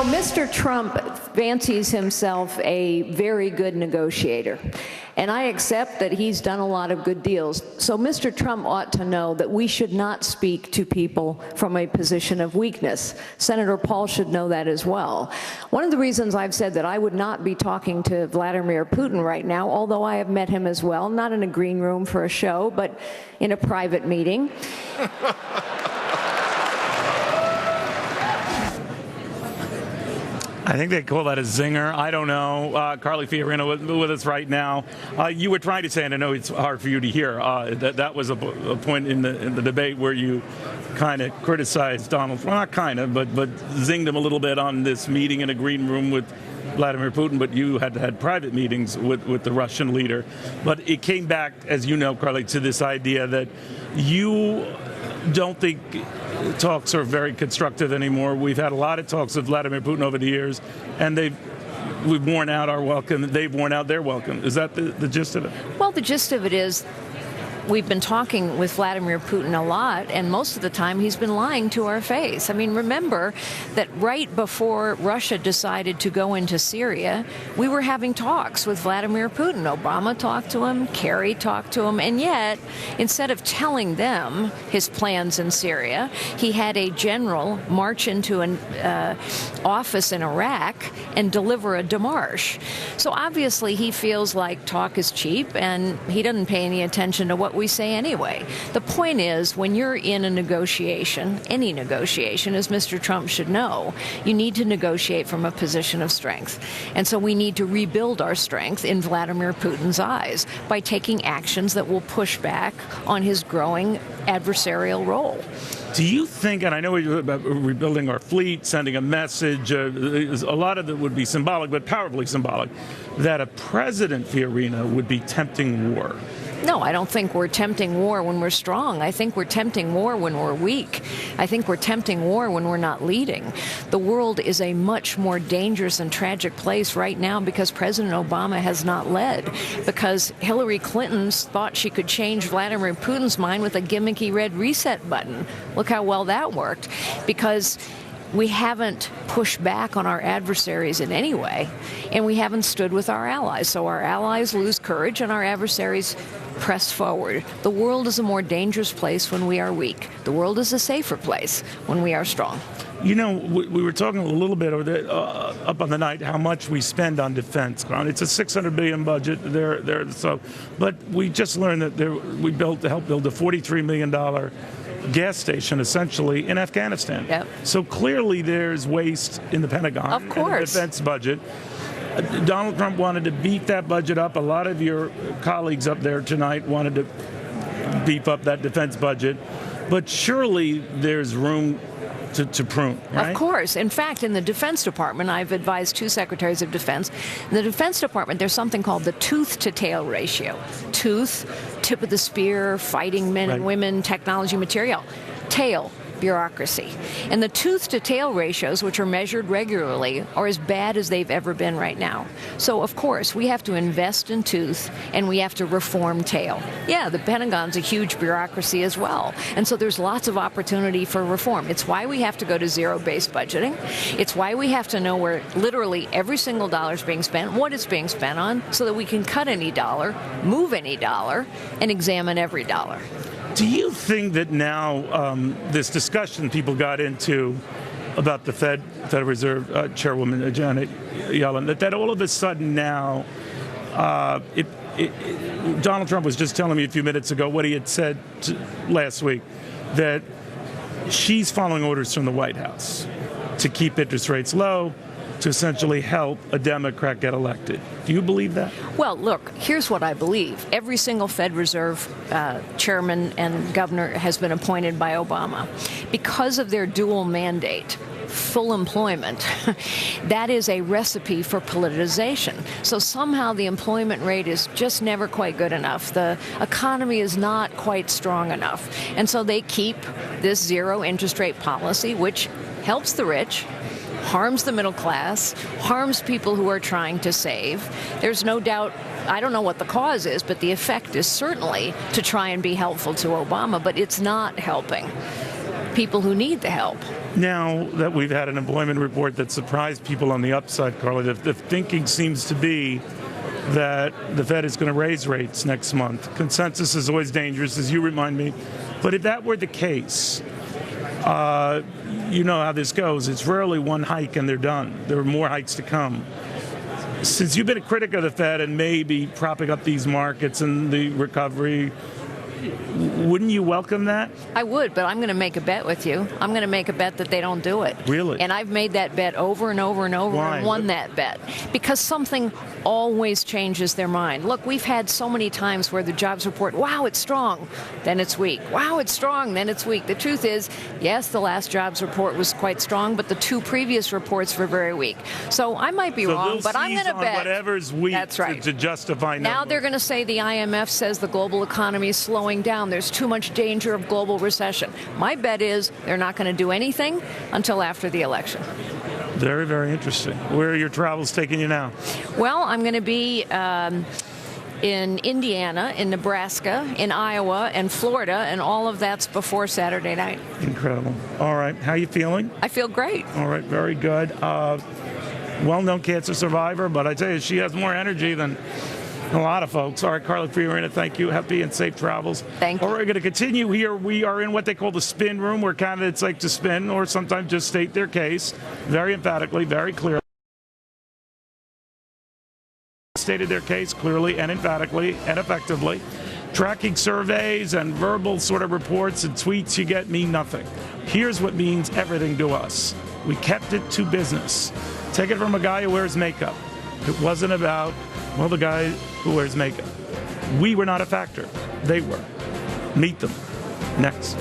Mr. Trump fancies himself a very good negotiator, and I accept that he's done a lot of good deals. So Mr. Trump ought to know that we should not speak to people from a position of weakness. Senator Paul should know that as well. One of the reasons I've said that I would not be talking to Vladimir Putin right now, although I have met him as well, not in a green room for a show, but in a private meeting. I think they call that a zinger. I don't know. Carly Fiorina with us right now. You were trying to say, and I know it's hard for you to hear, that was a point in the debate where you kind of criticized Donald, well, not kind of, but zinged him a little bit on this meeting in a green room with Vladimir Putin, but you had private meetings with the Russian leader. But it came back, as you know, Carly, to this idea that you don't think talks are very constructive anymore. We've had a lot of talks with Vladimir Putin over the years, and we've worn out our welcome. They've worn out their welcome. Is that the gist of it? Well, the gist of it is we've been talking with Vladimir Putin a lot, and most of the time he's been lying to our face. I mean, remember that right before Russia decided to go into Syria, we were having talks with Vladimir Putin. Obama talked to him, Kerry talked to him, and yet, instead of telling them his plans in Syria, he had a general march into an office in Iraq and deliver a démarche. So obviously he feels like talk is cheap, and he doesn't pay any attention to what we say anyway. The point is, when you're in a negotiation, any negotiation, as Mr. Trump should know, you need to negotiate from a position of strength. And so we need to rebuild our strength in Vladimir Putin's eyes by taking actions that will push back on his growing adversarial role. Do you think, and I know we're about rebuilding our fleet, sending a message, a lot of it would be symbolic, but powerfully symbolic, that a president, Fiorina, would be tempting war? No, I don't think we're tempting war when we're strong. I think we're tempting war when we're weak. I think we're tempting war when we're not leading. The world is a much more dangerous and tragic place right now because President Obama has not led, because Hillary Clinton thought she could change Vladimir Putin's mind with a gimmicky red reset button. Look how well that worked, because we haven't pushed back on our adversaries in any way, and we haven't stood with our allies. So our allies lose courage and our adversaries press forward. The world is a more dangerous place when we are weak. The world is a safer place when we are strong. You know, we were talking a little bit over there, up on the night, how much we spend on defense. It's a $600 billion budget. But we just learned that we helped build a $43 million gas station, essentially, in Afghanistan. Yep. So clearly there's waste in the Pentagon. Of course. And the defense budget. Donald Trump wanted to beef that budget up. A lot of your colleagues up there tonight wanted to beef up that defense budget. But surely there's room to prune, right? Of course. In fact, in the Defense Department, I've advised two secretaries of defense. In the Defense Department, there's something called the tooth-to-tail ratio. Tooth, tip of the spear, fighting men and women, technology, material. Tail, bureaucracy. And the tooth-to-tail ratios, which are measured regularly, are as bad as they've ever been right now. So, of course, we have to invest in tooth, and we have to reform tail. Yeah, the Pentagon's a huge bureaucracy as well. And so there's lots of opportunity for reform. It's why we have to go to zero-based budgeting. It's why we have to know where literally every single dollar is being spent, what it's being spent on, so that we can cut any dollar, move any dollar, and examine every dollar. Do you think that now this discussion people got into about the Federal Reserve Chairwoman Janet Yellen, that all of a sudden now, Donald Trump was just telling me a few minutes ago what he had said last week, that she's following orders from the White House to keep interest rates low, to essentially help a Democrat get elected. Do you believe that? Well, look, here's what I believe. Every single Fed Reserve chairman and governor has been appointed by Obama. Because of their dual mandate, full employment, that is a recipe for politicization. So somehow the employment rate is just never quite good enough. The economy is not quite strong enough. And so they keep this zero interest rate policy, which helps the rich, harms the middle class, harms people who are trying to save. There's no doubt, I don't know what the cause is, but the effect is certainly to try and be helpful to Obama, but it's not helping. people who need the help. Now that we've had an employment report that surprised people on the upside, Carly, the thinking seems to be that the Fed is going to raise rates next month. Consensus is always dangerous, as you remind me. But if that were the case, you know how this goes. It's rarely one hike and they're done. There are more hikes to come. Since you've been a critic of the Fed and maybe propping up these markets and the recovery, wouldn't you welcome that? I would, but I'm going to make a bet with you. I'm going to make a bet that they don't do it. Really? And I've made that bet over and over and over. Why? And won that bet. Because something always changes their mind. Look, we've had so many times where the jobs report, wow, it's strong, then it's weak. Wow, it's strong, then it's weak. The truth is, yes, the last jobs report was quite strong, but the two previous reports were very weak. So I might be wrong, but I'm going to bet. Whatever's weak. That's right. to justify numbers. Now they're going to say the IMF says the global economy is slowing down. There's too much danger of global recession. My bet is they're not going to do anything until after the election. Very, very interesting. Where are your travels taking you now? Well, I'm going to be in Indiana, in Nebraska, in Iowa, and Florida, and all of that's before Saturday night. Incredible. All right. How are you feeling? I feel great. All right. Very good. Well-known cancer survivor, but I tell you, she has more energy than a lot of folks. All right, Carly Fiorina, thank you. Happy and safe travels. Thank you. All right, we're going to continue here. We are in what they call the spin room, where candidates like to spin or sometimes just state their case very emphatically, very clearly. Stated their case clearly and emphatically and effectively. Tracking surveys and verbal sort of reports and tweets you get mean nothing. Here's what means everything to us. We kept it to business. Take it from a guy who wears makeup. It wasn't about, well, the guy who wears makeup. We were not a factor. They were. Meet them. Next.